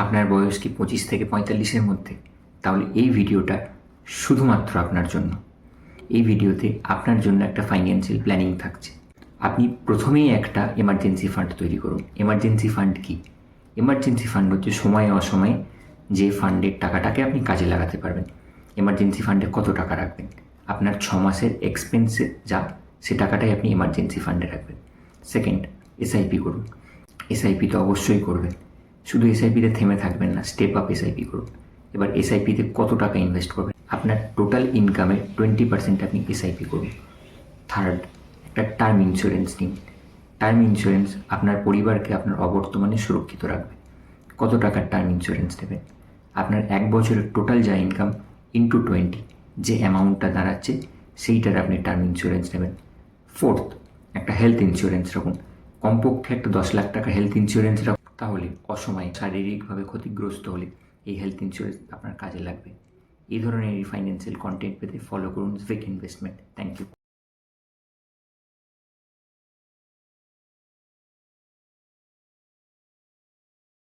আপনার বয়স কি 25 থেকে 45-এর মধ্যে? তাহলে এই ভিডিওটা শুধুমাত্র আপনার জন্য। এই ভিডিওতে আপনার জন্য একটা ফাইন্যান্সিয়াল প্ল্যানিং থাকছে। আপনি প্রথমেই একটা এমার্জেন্সি ফান্ড তৈরি করুন। এমার্জেন্সি ফান্ড কি? এমার্জেন্সি ফান্ড হচ্ছে সময়ে অসময়ে যে ফান্ডের টাকাটাকে আপনি কাজে লাগাতে পারবেন। এমার্জেন্সি ফান্ডে কত টাকা রাখবেন? আপনার 6 মাসের এক্সপেন্সে যা, সে টাকাটাই আপনি এমার্জেন্সি ফান্ডে রাখবেন। সেকেন্ড, এসআইপি করুন। এসআইপি তো অবশ্যই করবেন। শুধু এসআইপিতে থেমে থাকবেন না, স্টেপ আপ এসআইপি করুন। এবার এসআইপিতে কত টাকা ইনভেস্ট করবেন? আপনার টোটাল ইনকামের 20% আপনি এসআইপি করুন। থার্ড, একটা টার্ম ইন্স্যুরেন্স নিন। টার্ম ইন্স্যুরেন্স আপনার পরিবারকে আপনার অবর্তমানে সুরক্ষিত রাখবে। কত টাকার টার্ম ইন্স্যুরেন্স নেবেন? আপনার 1 বছরের টোটাল যা ইনকাম ইন্টু 20, যে অ্যামাউন্টটা দাঁড়াচ্ছে সেইটার আপনি টার্ম ইন্স্যুরেন্স নেবেন। ফোর্থ, একটা হেলথ ইন্স্যুরেন্স রাখুন। কমপক্ষে একটা 10 লাখ টাকা হেলথ ইন্স্যুরেন্স রাখুন। তাহলে অসময়ে শারীরিকভাবে ক্ষতিগ্রস্ত হলে এই হেলথ ইন্স্যুরেন্স আপনার কাজে লাগবে। এই ধরনের ফাইন্যান্সিয়াল কন্টেন্ট পেতে ফলো করুন ভিক ইনভেস্টমেন্ট। Thank you.